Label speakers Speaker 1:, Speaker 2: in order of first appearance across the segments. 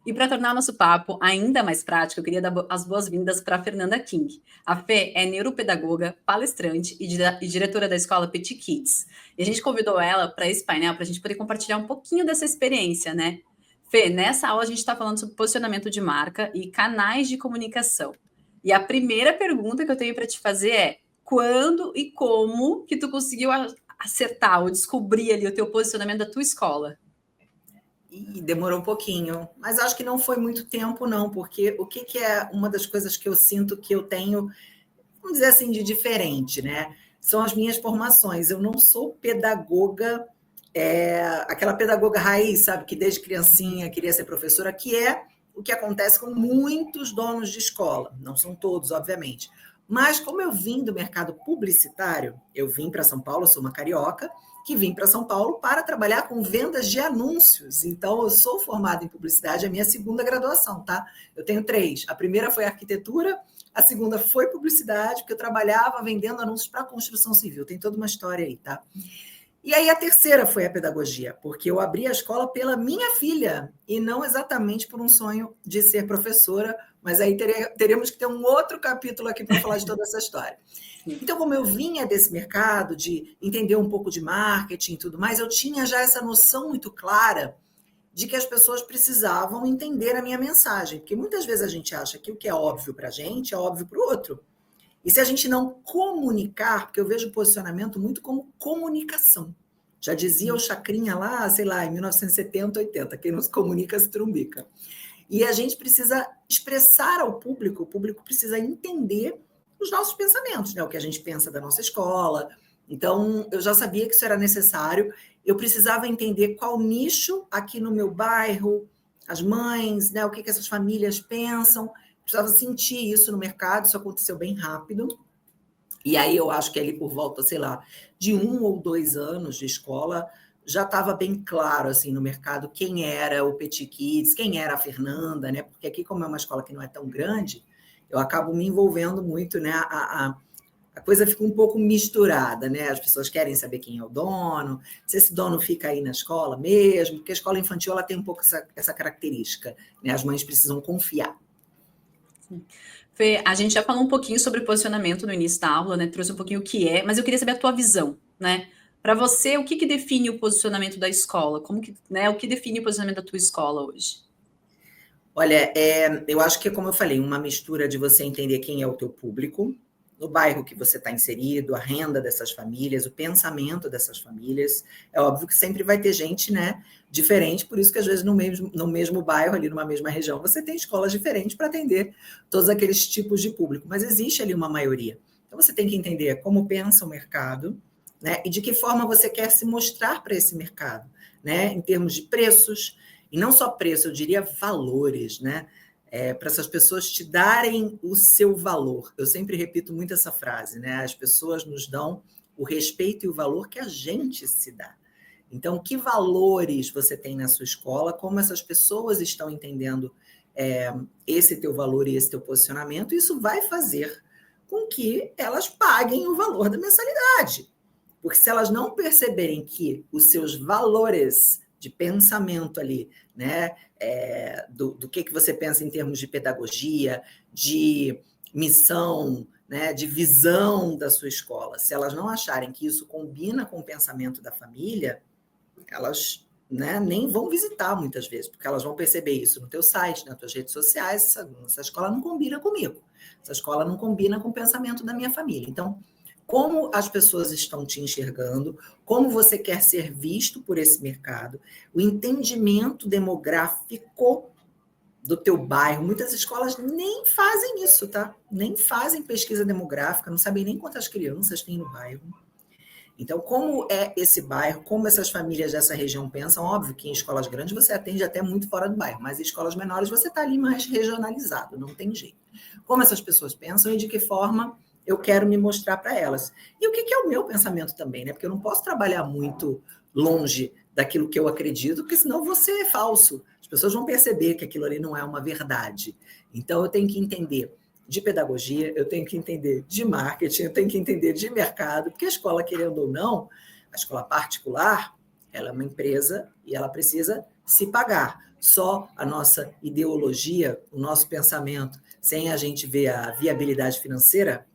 Speaker 1: E para tornar o nosso papo ainda mais prático, eu queria dar as boas-vindas para a Fernanda King. A Fê é neuropedagoga, palestrante e diretora da escola Petit Kids. E a gente convidou ela para esse painel para a gente poder compartilhar um pouquinho dessa experiência, né? Fê, nessa aula a gente está falando sobre posicionamento de marca e canais de comunicação. E a primeira pergunta que eu tenho para te fazer é: quando e como que tu conseguiu acertar ou descobrir ali o teu posicionamento da tua escola?
Speaker 2: E demorou um pouquinho, mas acho que não foi muito tempo, não, porque o que é uma das coisas que eu sinto que eu tenho, vamos dizer assim, de diferente, né? São as minhas formações. Eu não sou pedagoga, aquela pedagoga raiz, sabe, que desde criancinha queria ser professora, que é o que acontece com muitos donos de escola. Não são todos, obviamente. Mas como eu vim do mercado publicitário, eu vim para São Paulo, eu sou uma carioca, que vim para São Paulo para trabalhar com vendas de anúncios. Então, eu sou formada em publicidade, é a minha segunda graduação, tá? Eu tenho 3. A primeira foi arquitetura, a segunda foi publicidade, porque eu trabalhava vendendo anúncios para a construção civil. Tem toda uma história aí, tá? E aí a terceira foi a pedagogia, porque eu abri a escola pela minha filha e não exatamente por um sonho de ser professora, mas aí teremos que ter um outro capítulo aqui para falar de toda essa história. Então, como eu vinha desse mercado, de entender um pouco de marketing e tudo mais, eu tinha já essa noção muito clara de que as pessoas precisavam entender a minha mensagem, porque muitas vezes a gente acha que o que é óbvio para a gente é óbvio para o outro. E se a gente não comunicar, porque eu vejo o posicionamento muito como comunicação. Já dizia o Chacrinha lá, sei lá, em 1970, 80, quem não se comunica se trumbica. E a gente precisa expressar ao público, o público precisa entender os nossos pensamentos, né? O que a gente pensa da nossa escola. Então, eu já sabia que isso era necessário, eu precisava entender qual nicho aqui no meu bairro, as mães, né? O que essas famílias pensam, precisava sentir isso no mercado, isso aconteceu bem rápido. E aí eu acho que ali por volta, sei lá, de 1 ou 2 anos de escola, já estava bem claro assim no mercado quem era o Petit Kids, quem era a Fernanda, né? Porque aqui, como é uma escola que não é tão grande, eu acabo me envolvendo muito, né? A coisa fica um pouco misturada, né? As pessoas querem saber quem é o dono, se esse dono fica aí na escola mesmo, porque a escola infantil ela tem um pouco essa característica, né? As mães precisam confiar.
Speaker 1: Fê, a gente já falou um pouquinho sobre posicionamento no início da aula, né? Trouxe um pouquinho o que é, mas eu queria saber a tua visão, né? Para você, o que define o posicionamento da escola? Como que, né? O que define o posicionamento da tua escola hoje?
Speaker 2: Olha, eu acho que, como eu falei, uma mistura de você entender quem é o teu público, no bairro que você está inserido, a renda dessas famílias, o pensamento dessas famílias. É óbvio que sempre vai ter gente, né, diferente, por isso que às vezes no mesmo bairro, ali numa mesma região, você tem escolas diferentes para atender todos aqueles tipos de público, mas existe ali uma maioria. Então você tem que entender como pensa o mercado, né, e de que forma você quer se mostrar para esse mercado, né, em termos de preços, e não só preço, eu diria valores, né? Para essas pessoas te darem o seu valor. Eu sempre repito muito essa frase, né? As pessoas nos dão o respeito e o valor que a gente se dá. Então, que valores você tem na sua escola, como essas pessoas estão entendendo esse teu valor e esse teu posicionamento, isso vai fazer com que elas paguem o valor da mensalidade. Porque se elas não perceberem que os seus valores de pensamento ali, né, do que você pensa em termos de pedagogia, de missão, né, de visão da sua escola, se elas não acharem que isso combina com o pensamento da família, elas, né, nem vão visitar muitas vezes, porque elas vão perceber isso no teu site, nas tuas redes sociais, essa escola não combina comigo, essa escola não combina com o pensamento da minha família. Então, como as pessoas estão te enxergando, como você quer ser visto por esse mercado, o entendimento demográfico do teu bairro. Muitas escolas nem fazem isso, tá? Nem fazem pesquisa demográfica, não sabem nem quantas crianças tem no bairro. Então, como é esse bairro, como essas famílias dessa região pensam, óbvio que em escolas grandes você atende até muito fora do bairro, mas em escolas menores você está ali mais regionalizado, não tem jeito. Como essas pessoas pensam e de que forma eu quero me mostrar para elas. E o que é o meu pensamento também, né? Porque eu não posso trabalhar muito longe daquilo que eu acredito, porque senão você é falso. As pessoas vão perceber que aquilo ali não é uma verdade. Então, eu tenho que entender de pedagogia, eu tenho que entender de marketing, eu tenho que entender de mercado, porque a escola, querendo ou não, a escola particular, ela é uma empresa e ela precisa se pagar. Só a nossa ideologia, o nosso pensamento, sem a gente ver a viabilidade financeira,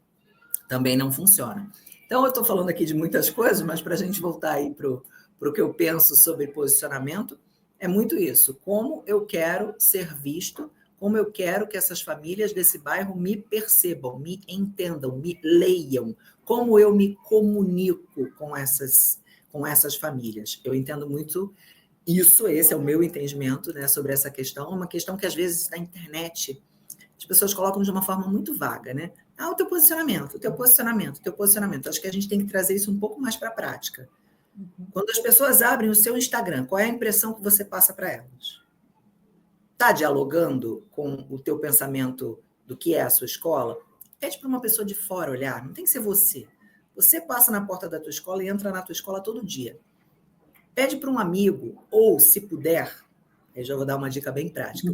Speaker 2: também não funciona. Então, eu estou falando aqui de muitas coisas, mas para a gente voltar aí para o que eu penso sobre posicionamento, é muito isso. Como eu quero ser visto, como eu quero que essas famílias desse bairro me percebam, me entendam, me leiam, como eu me comunico com essas famílias. Eu entendo muito isso, esse é o meu entendimento, né, sobre essa questão. Uma questão que, às vezes, na internet, as pessoas colocam de uma forma muito vaga, né? O teu posicionamento, o teu posicionamento, o teu posicionamento. Acho que a gente tem que trazer isso um pouco mais para a prática. Quando as pessoas abrem o seu Instagram, qual é a impressão que você passa para elas? Está dialogando com o teu pensamento do que é a sua escola? Pede para uma pessoa de fora olhar, não tem que ser você. Você passa na porta da tua escola e entra na tua escola todo dia. Pede para um amigo, ou se puder, eu já vou dar uma dica bem prática,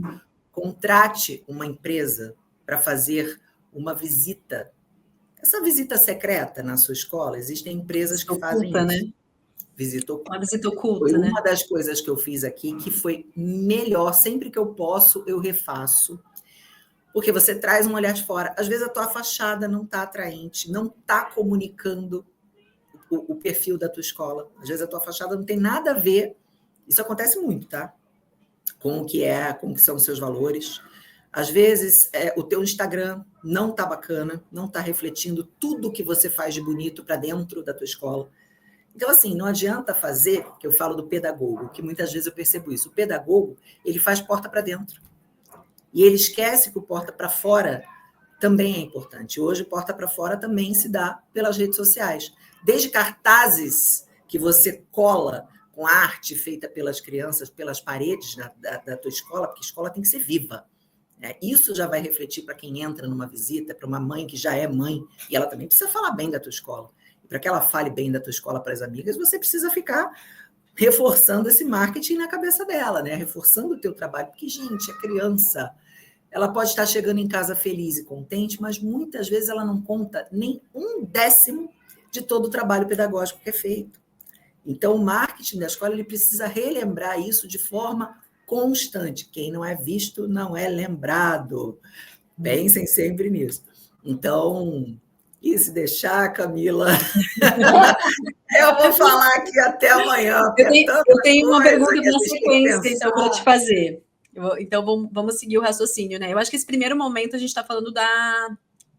Speaker 2: contrate uma empresa para fazer uma visita. Essa visita secreta na sua escola, existem empresas que fazem isso.
Speaker 1: Né?
Speaker 2: Visita oculta.
Speaker 1: Uma visita oculta,
Speaker 2: foi
Speaker 1: né?
Speaker 2: Uma das coisas que eu fiz aqui, que foi melhor, sempre que eu posso, eu refaço, porque você traz um olhar de fora. Às vezes a tua fachada não está atraente, não está comunicando o perfil da tua escola. Às vezes a tua fachada não tem nada a ver, isso acontece muito, tá? Com o que são os seus valores. Às vezes, o teu Instagram não está bacana, não está refletindo tudo que você faz de bonito para dentro da tua escola. Então, assim, não adianta fazer, que eu falo do pedagogo, que muitas vezes eu percebo isso. O pedagogo, ele faz porta para dentro. E ele esquece que o porta para fora também é importante. Hoje, porta para fora também se dá pelas redes sociais. Desde cartazes que você cola com arte feita pelas crianças, pelas paredes da tua escola, porque a escola tem que ser viva. Isso já vai refletir para quem entra numa visita, para uma mãe que já é mãe, e ela também precisa falar bem da tua escola. E para que ela fale bem da tua escola para as amigas, você precisa ficar reforçando esse marketing na cabeça dela, né? Reforçando o teu trabalho, porque, gente, a criança, ela pode estar chegando em casa feliz e contente, mas muitas vezes ela não conta nem 1/10 de todo o trabalho pedagógico que é feito. Então, o marketing da escola, ele precisa relembrar isso de forma constante. Quem não é visto não é lembrado. Pensem sempre nisso. Então, e se deixar, Camila, eu vou falar aqui até amanhã.
Speaker 1: Eu tenho uma pergunta na sequência, então, para te fazer. Então, vamos seguir o raciocínio, né? Eu acho que esse primeiro momento a gente está falando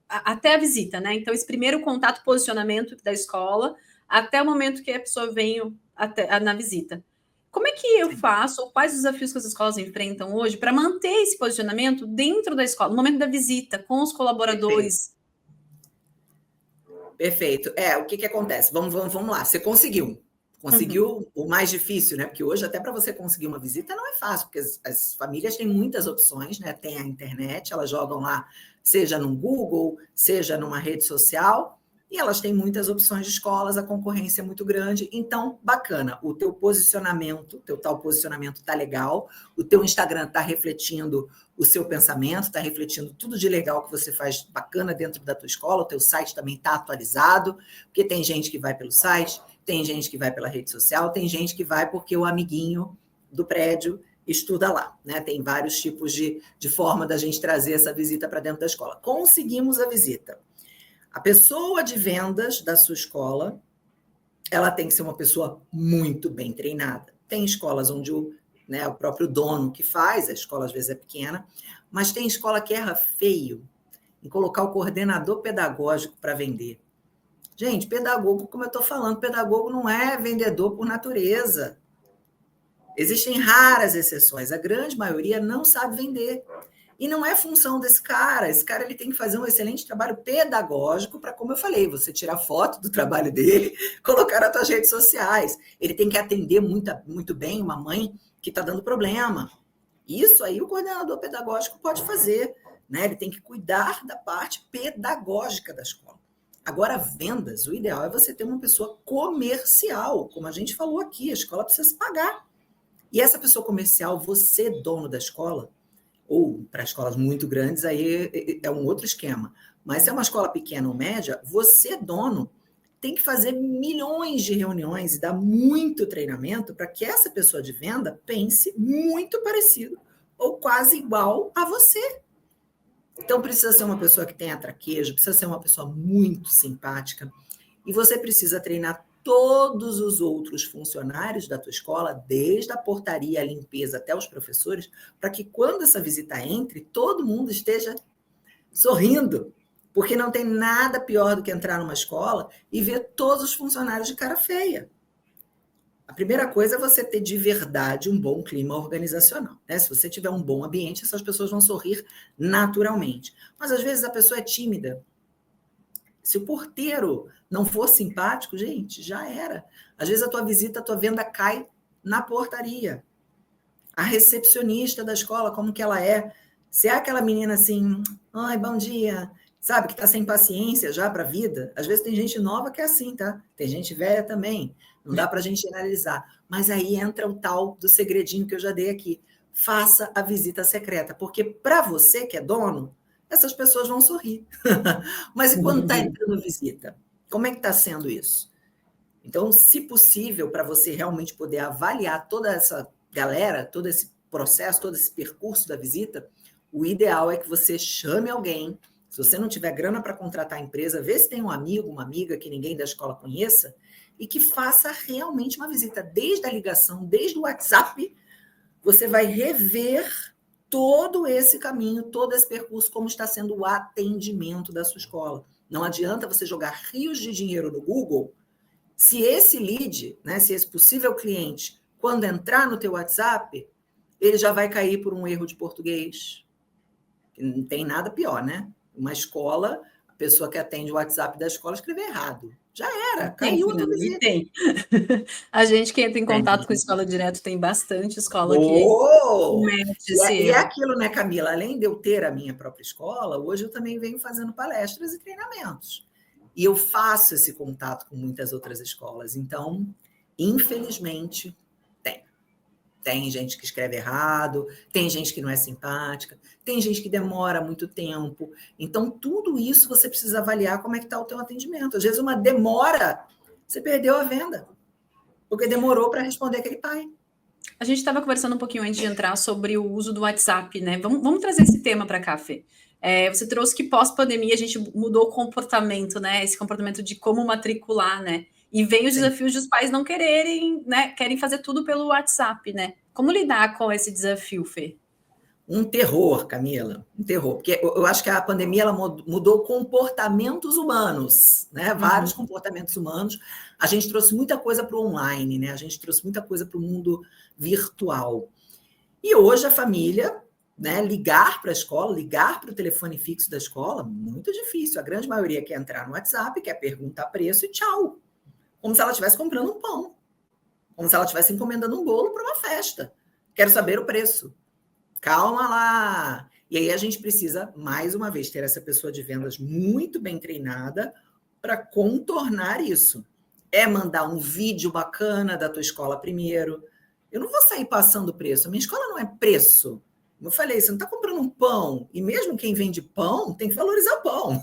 Speaker 1: até a visita, né? Então, esse primeiro contato, posicionamento da escola, até o momento que a pessoa vem na visita. Como é que eu faço, ou quais os desafios que as escolas enfrentam hoje para manter esse posicionamento dentro da escola, no momento da visita, com os colaboradores?
Speaker 2: Perfeito. O que acontece? Vamos lá. Você conseguiu. Conseguiu o mais difícil, né? Porque hoje, até para você conseguir uma visita, não é fácil, porque as famílias têm muitas opções, né? Tem a internet, elas jogam lá, seja no Google, seja numa rede social, e elas têm muitas opções de escolas, a concorrência é muito grande. Então, bacana, o teu posicionamento, teu tal posicionamento está legal, o teu Instagram está refletindo o seu pensamento, está refletindo tudo de legal que você faz bacana dentro da tua escola, o teu site também está atualizado, porque tem gente que vai pelo site, tem gente que vai pela rede social, tem gente que vai porque o amiguinho do prédio estuda lá, né? Tem vários tipos de forma da gente trazer essa visita para dentro da escola. Conseguimos a visita. A pessoa de vendas da sua escola, ela tem que ser uma pessoa muito bem treinada. Tem escolas onde o próprio dono que faz, a escola às vezes é pequena, mas tem escola que erra feio em colocar o coordenador pedagógico para vender. Gente, pedagogo, como eu estou falando, pedagogo não é vendedor por natureza. Existem raras exceções, a grande maioria não sabe vender. E não é função desse cara. Esse cara ele tem que fazer um excelente trabalho pedagógico para, como eu falei, você tirar foto do trabalho dele, colocar nas suas redes sociais. Ele tem que atender muito bem uma mãe que está dando problema. Isso aí o coordenador pedagógico pode fazer, né? Ele tem que cuidar da parte pedagógica da escola. Agora, vendas, o ideal é você ter uma pessoa comercial, como a gente falou aqui, a escola precisa se pagar. E essa pessoa comercial, você, dono da escola, ou para escolas muito grandes, aí é um outro esquema. Mas se é uma escola pequena ou média, você, dono, tem que fazer milhões de reuniões e dar muito treinamento para que essa pessoa de venda pense muito parecido ou quase igual a você. Então, precisa ser uma pessoa que tenha traquejo, precisa ser uma pessoa muito simpática, e você precisa treinar todos os outros funcionários da tua escola, desde a portaria, a limpeza até os professores, para que quando essa visita entre, todo mundo esteja sorrindo, porque não tem nada pior do que entrar numa escola e ver todos os funcionários de cara feia. A primeira coisa é você ter de verdade um bom clima organizacional, né? Se você tiver um bom ambiente, essas pessoas vão sorrir naturalmente. Mas às vezes a pessoa é tímida. Se o porteiro não for simpático, gente, já era. Às vezes a tua visita, a tua venda cai na portaria. A recepcionista da escola, como que ela é? Se é aquela menina assim, ai, bom dia, sabe, que está sem paciência já para a vida. Às vezes tem gente nova que é assim, tá? Tem gente velha também. Não dá para a gente generalizar. Mas aí entra o tal do segredinho que eu já dei aqui. Faça a visita secreta, porque para você que é dono, essas pessoas vão sorrir. Mas e quando está entrando visita? Como é que está sendo isso? Então, se possível, para você realmente poder avaliar toda essa galera, todo esse processo, todo esse percurso da visita, o ideal é que você chame alguém. Se você não tiver grana para contratar a empresa, vê se tem um amigo, uma amiga que ninguém da escola conheça e que faça realmente uma visita. Desde a ligação, desde o WhatsApp, você vai rever todo esse caminho, todo esse percurso, como está sendo o atendimento da sua escola. Não adianta você jogar rios de dinheiro no Google se esse lead, né, se esse possível cliente, quando entrar no teu WhatsApp, ele já vai cair por um erro de português. Não tem nada pior, né? Uma escola, a pessoa que atende o WhatsApp da escola escreveu errado. Já era, caiu a tua visita.
Speaker 1: Tem. A gente que entra em contato com a escola direto tem bastante escola que
Speaker 2: comete
Speaker 1: esse
Speaker 2: e é
Speaker 1: erro.
Speaker 2: aquilo, né, Camila? Além de eu ter a minha própria escola, hoje eu também venho fazendo palestras e treinamentos. E eu faço esse contato com muitas outras escolas. Então, infelizmente, tem gente que escreve errado, tem gente que não é simpática, tem gente que demora muito tempo. Então, tudo isso você precisa avaliar como é que está o teu atendimento. Às vezes, uma demora, você perdeu a venda, porque demorou para responder aquele pai.
Speaker 1: A gente estava conversando um pouquinho antes de entrar sobre o uso do WhatsApp, né? Vamos trazer esse tema para cá, Fê. Você trouxe que pós-pandemia a gente mudou o comportamento, né? Esse comportamento de como matricular, né? E vem os desafios de os pais não quererem, né? Querem fazer tudo pelo WhatsApp, né? Como lidar com esse desafio, Fê?
Speaker 2: Um terror, Camila, um terror. Porque eu acho que a pandemia ela mudou comportamentos humanos, né? Vários comportamentos humanos. A gente trouxe muita coisa para o online, né? A gente trouxe muita coisa para o mundo virtual. E hoje a família, né, ligar para a escola, ligar para o telefone fixo da escola, muito difícil. A grande maioria quer entrar no WhatsApp, quer perguntar preço e tchau. Como se ela estivesse comprando um pão. Como se ela estivesse encomendando um bolo para uma festa. Quero saber o preço. Calma lá. E aí a gente precisa, mais uma vez, ter essa pessoa de vendas muito bem treinada para contornar isso. É mandar um vídeo bacana da tua escola primeiro. Eu não vou sair passando preço. A minha escola não é preço. Como eu falei, você não está comprando um pão. E mesmo quem vende pão tem que valorizar o pão.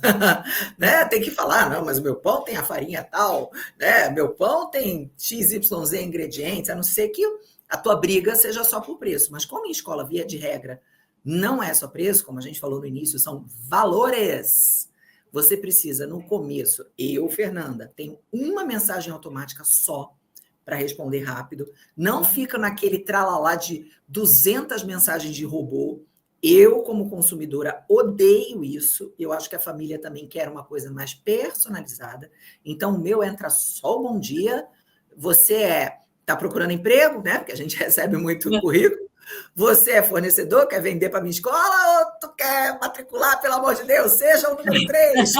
Speaker 2: Né? Tem que falar, não, mas o meu pão tem a farinha tal. Né? Meu pão tem XYZ ingredientes, a não ser que a tua briga seja só por preço. Mas como em escola, via de regra, não é só preço, como a gente falou no início, são valores. Você precisa, no começo, eu, Fernanda, tenho uma mensagem automática só para responder rápido. Não fica naquele tralalá de 200 mensagens de robô. Eu, como consumidora, odeio isso. Eu acho que a família também quer uma coisa mais personalizada. Então, o meu entra só o bom dia. Você está procurando emprego, né? Porque a gente recebe muito currículo. Você é fornecedor, quer vender para minha escola ou tu quer matricular, pelo amor de Deus? Seja o número 3.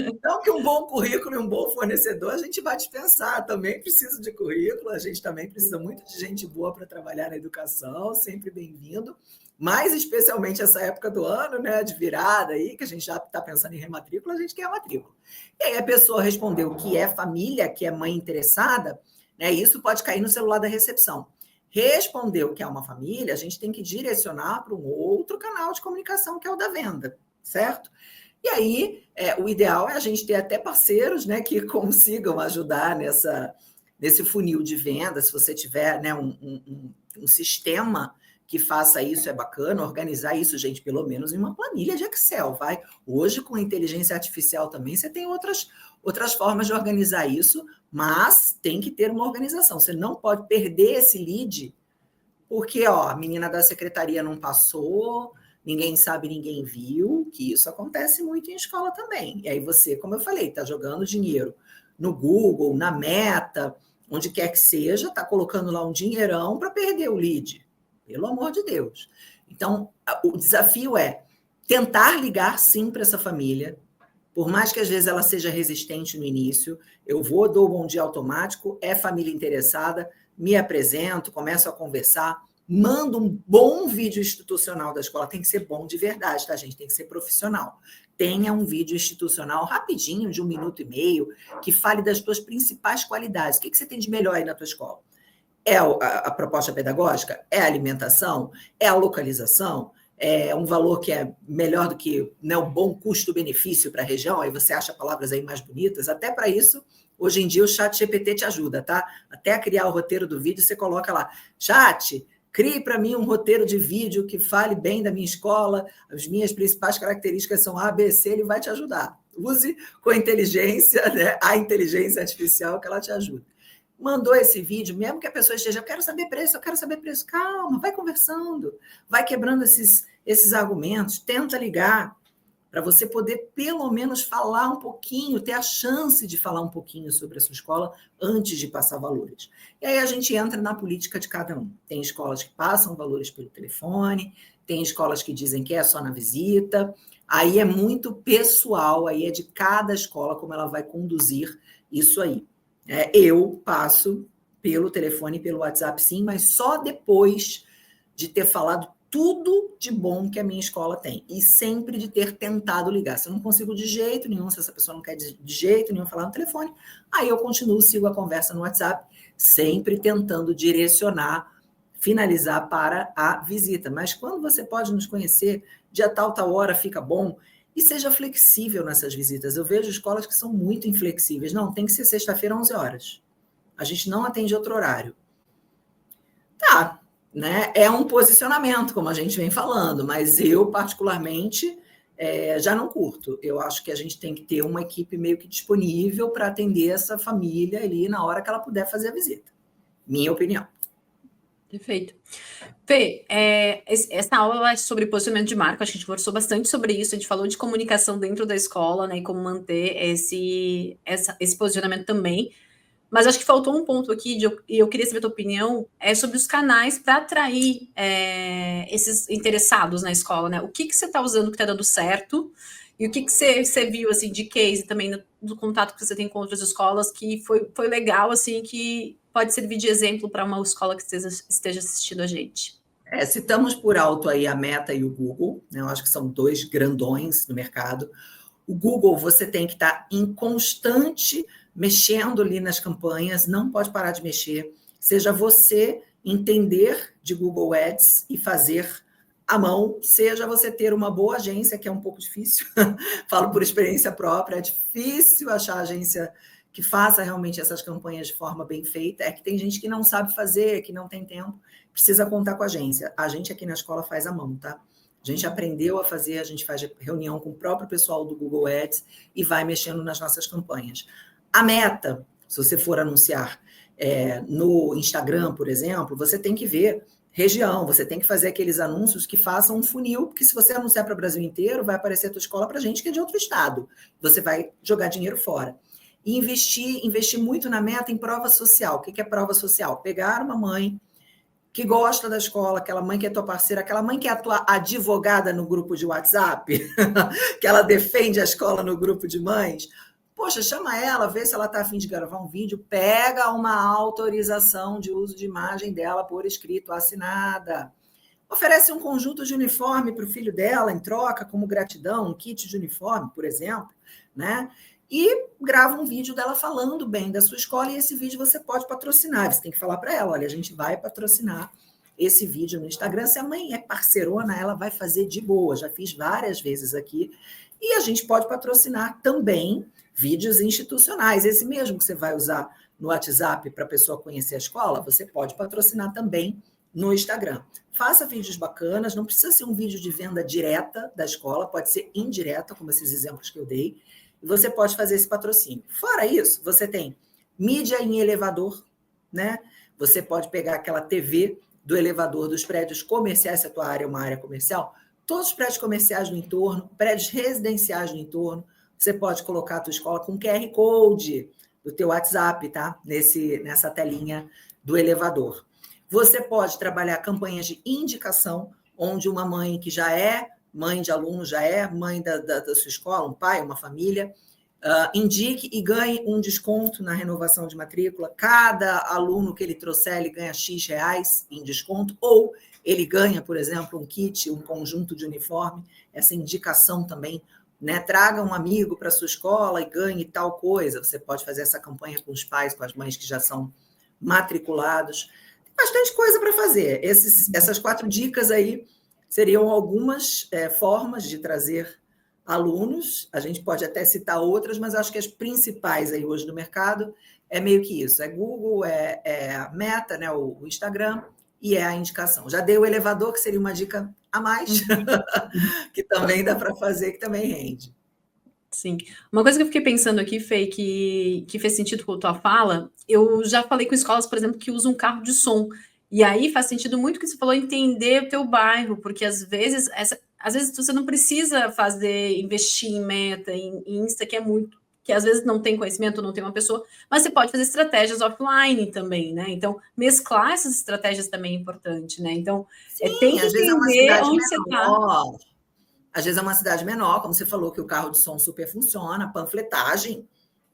Speaker 2: Então, que um bom currículo e um bom fornecedor, a gente vai dispensar. Também precisa de currículo, a gente também precisa muito de gente boa para trabalhar na educação, sempre bem-vindo. Mais especialmente essa época do ano, né, de virada aí, que a gente já está pensando em rematrícula, a gente quer a matrícula. E aí a pessoa respondeu que é família, que é mãe interessada, né, isso pode cair no celular da recepção. Respondeu que é uma família, a gente tem que direcionar para um outro canal de comunicação, que é o da venda, certo? E E aí, o ideal é a gente ter até parceiros, né, que consigam ajudar nesse funil de venda. Se você tiver, né, um sistema que faça isso, é bacana. Organizar isso, gente, pelo menos em uma planilha de Excel, vai. Hoje, com inteligência artificial também, você tem outras formas de organizar isso, mas tem que ter uma organização. Você não pode perder esse lead, porque a menina da secretaria não passou, ninguém sabe, ninguém viu, que isso acontece muito em escola também. E aí você, como eu falei, está jogando dinheiro no Google, na Meta, onde quer que seja, está colocando lá um dinheirão para perder o lead. Pelo amor de Deus. Então, o desafio é tentar ligar sim para essa família, por mais que às vezes ela seja resistente no início. Eu dou o bom dia automático, é família interessada, me apresento, começo a conversar, mando um bom vídeo institucional da escola. Tem que ser bom de verdade, tá, gente? Tem que ser profissional. Tenha um vídeo institucional rapidinho, de 1 minuto e meio, que fale das tuas principais qualidades. O que você tem de melhor aí na tua escola? É a proposta pedagógica? É a alimentação? É a localização? É um valor que é melhor do que, né, um bom custo-benefício para a região? Aí você acha palavras aí mais bonitas. Até para isso, hoje em dia, o chat GPT te ajuda, tá? Até a criar o roteiro do vídeo, você coloca lá, chat, crie para mim um roteiro de vídeo que fale bem da minha escola, as minhas principais características são A, B, C, ele vai te ajudar. Use com inteligência, né, a inteligência artificial, que ela te ajuda. Mandou esse vídeo, mesmo que a pessoa esteja, eu quero saber preço, calma, vai conversando, vai quebrando esses argumentos, tenta ligar, para você poder, pelo menos, falar um pouquinho, ter a chance de falar um pouquinho sobre a sua escola antes de passar valores. E aí a gente entra na política de cada um. Tem escolas que passam valores pelo telefone, tem escolas que dizem que é só na visita, aí é muito pessoal, aí é de cada escola como ela vai conduzir isso aí. Eu passo pelo telefone e pelo WhatsApp, sim, mas só depois de ter falado tudo de bom que a minha escola tem. E sempre de ter tentado ligar. Se eu não consigo de jeito nenhum, se essa pessoa não quer de jeito nenhum falar no telefone, aí eu continuo, sigo a conversa no WhatsApp, sempre tentando direcionar, finalizar para a visita. Mas quando você pode nos conhecer, dia tal hora fica bom, e seja flexível nessas visitas. Eu vejo escolas que são muito inflexíveis. Não, tem que ser sexta-feira, 11 horas. A gente não atende outro horário. Tá, né? É um posicionamento, como a gente vem falando, mas eu, particularmente, já não curto. Eu acho que a gente tem que ter uma equipe meio que disponível para atender essa família ali na hora que ela puder fazer a visita. Minha opinião.
Speaker 1: Perfeito. Fê, essa aula é sobre posicionamento de marca, acho que a gente conversou bastante sobre isso, a gente falou de comunicação dentro da escola, né, e como manter esse posicionamento também, mas acho que faltou um ponto aqui, e eu queria saber a tua opinião, sobre os canais para atrair esses interessados na escola, né, o que você está usando que está dando certo, e o que você viu, assim, de case também, do contato que você tem com outras escolas, que foi legal, assim, que pode servir de exemplo para uma escola que esteja assistindo a gente.
Speaker 2: Citamos por alto aí a Meta e o Google, né? Eu acho que são 2 grandões no mercado. O Google, você tem que estar em constante mexendo ali nas campanhas, não pode parar de mexer. Seja você entender de Google Ads e fazer à mão, seja você ter uma boa agência, que é um pouco difícil, falo por experiência própria, é difícil achar agência que faça realmente essas campanhas de forma bem feita. É que tem gente que não sabe fazer, que não tem tempo, precisa contar com a agência. A gente aqui na escola faz à mão, tá? A gente aprendeu a fazer, a gente faz reunião com o próprio pessoal do Google Ads e vai mexendo nas nossas campanhas. A Meta, se você for anunciar no Instagram, por exemplo, você tem que ver região, você tem que fazer aqueles anúncios que façam um funil, porque se você anunciar para o Brasil inteiro, vai aparecer a tua escola para gente que é de outro estado. Você vai jogar dinheiro fora. E investir muito na Meta em prova social. O que é prova social? Pegar uma mãe que gosta da escola, aquela mãe que é tua parceira, aquela mãe que é a tua advogada no grupo de WhatsApp, que ela defende a escola no grupo de mães. Poxa, chama ela, vê se ela está a fim de gravar um vídeo, pega uma autorização de uso de imagem dela por escrito, assinada. Oferece um conjunto de uniforme para o filho dela em troca, como gratidão, um kit de uniforme, por exemplo, né? E grava um vídeo dela falando bem da sua escola, e esse vídeo você pode patrocinar. Você tem que falar para ela, olha, a gente vai patrocinar esse vídeo no Instagram. Se a mãe é parceirona, ela vai fazer de boa. Já fiz várias vezes aqui. E a gente pode patrocinar também vídeos institucionais. Esse mesmo que você vai usar no WhatsApp para a pessoa conhecer a escola, você pode patrocinar também no Instagram. Faça vídeos bacanas, não precisa ser um vídeo de venda direta da escola, pode ser indireta, como esses exemplos que eu dei, e você pode fazer esse patrocínio. Fora isso, você tem mídia em elevador, né? Você pode pegar aquela TV do elevador dos prédios comerciais, se a tua área é uma área comercial, todos os prédios comerciais no entorno, prédios residenciais no entorno, você pode colocar a tua escola com QR Code do teu WhatsApp, tá? Nessa telinha do elevador. Você pode trabalhar campanhas de indicação, onde uma mãe que já é mãe de aluno, já é mãe da sua escola, um pai, uma família, indique e ganhe um desconto na renovação de matrícula. Cada aluno que ele trouxer, ele ganha X reais em desconto, ou ele ganha, por exemplo, um kit, um conjunto de uniforme, essa indicação também, né? Traga um amigo para a sua escola e ganhe tal coisa. Você pode fazer essa campanha com os pais, com as mães que já são matriculados. Tem bastante coisa para fazer. Essas 4 dicas aí seriam algumas formas de trazer alunos. A gente pode até citar outras, mas acho que as principais aí hoje no mercado é meio que isso. É Google, é a Meta, né, o Instagram, e é a indicação. Já dei o elevador, que seria uma dica a mais, que também dá para fazer, que também rende.
Speaker 1: Sim. Uma coisa que eu fiquei pensando aqui, Fê, que fez sentido com a tua fala, eu já falei com escolas, por exemplo, que usam carro de som. E aí faz sentido muito o que você falou, entender o teu bairro, porque às vezes você não precisa investir em Meta, em Insta, que às vezes não tem conhecimento, não tem uma pessoa, mas você pode fazer estratégias offline também, né? Então, mesclar essas estratégias também é importante, né? Então, tem que
Speaker 2: Às vezes é uma
Speaker 1: entender
Speaker 2: cidade
Speaker 1: onde você está.
Speaker 2: menor. Às vezes é uma cidade menor, como você falou, que o carro de som super funciona, panfletagem.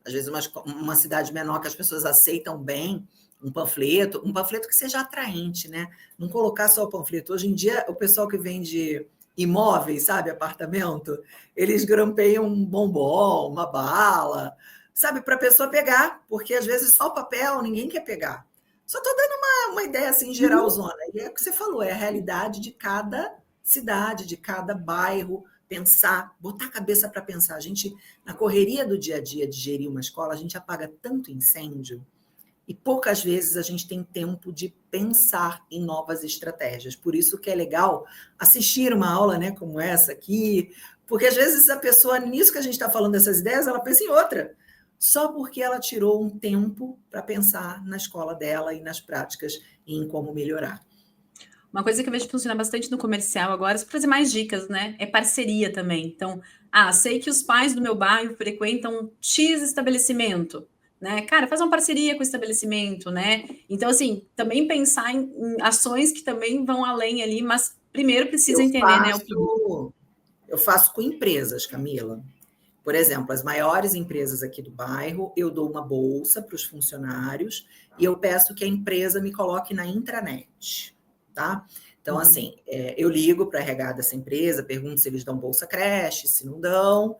Speaker 2: Às vezes uma cidade menor que as pessoas aceitam bem um panfleto que seja atraente, né? Não colocar só o panfleto. Hoje em dia, o pessoal que vende imóveis, sabe, apartamento, eles grampeiam um bombom, uma bala, sabe, para a pessoa pegar, porque às vezes só o papel ninguém quer pegar. Só estou dando uma ideia assim geralzona. E é o que você falou, é a realidade de cada cidade, de cada bairro, pensar, botar a cabeça para pensar. A gente, na correria do dia a dia de gerir uma escola, a gente apaga tanto incêndio e poucas vezes a gente tem tempo de pensar em novas estratégias. Por isso que é legal assistir uma aula, né, como essa aqui, porque às vezes a pessoa, nisso que a gente está falando dessas ideias, ela pensa em outra, só porque ela tirou um tempo para pensar na escola dela e nas práticas e em como melhorar.
Speaker 1: Uma coisa que eu vejo funcionar bastante no comercial agora, para trazer mais dicas, né? É parceria também. Então, sei que os pais do meu bairro frequentam X estabelecimento, né? Cara, faz uma parceria com o estabelecimento, né? Então, assim, também pensar em ações que também vão além ali, mas primeiro precisa entender, né?
Speaker 2: Eu faço com empresas, Camila. Por exemplo, as maiores empresas aqui do bairro, eu dou uma bolsa para os funcionários e eu peço que a empresa me coloque na intranet, tá? Então, assim, eu ligo para a RH dessa empresa, pergunto se eles dão bolsa creche, se não dão,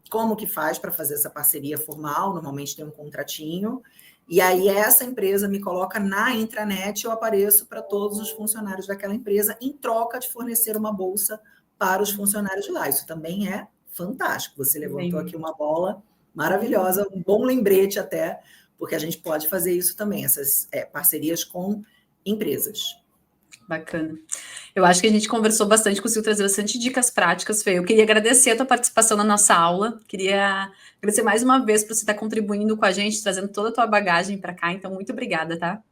Speaker 2: como que faz para fazer essa parceria formal, normalmente tem um contratinho, e aí essa empresa me coloca na intranet, eu apareço para todos os funcionários daquela empresa em troca de fornecer uma bolsa para os funcionários de lá. Isso também é fantástico. Você levantou aqui uma bola maravilhosa, um bom lembrete até, porque a gente pode fazer isso também, essas parcerias com empresas.
Speaker 1: Bacana. Eu acho que a gente conversou bastante, conseguiu trazer bastante dicas práticas, Fê. Eu queria agradecer a tua participação na nossa aula, queria agradecer mais uma vez por você estar contribuindo com a gente, trazendo toda a tua bagagem para cá, então muito obrigada, tá?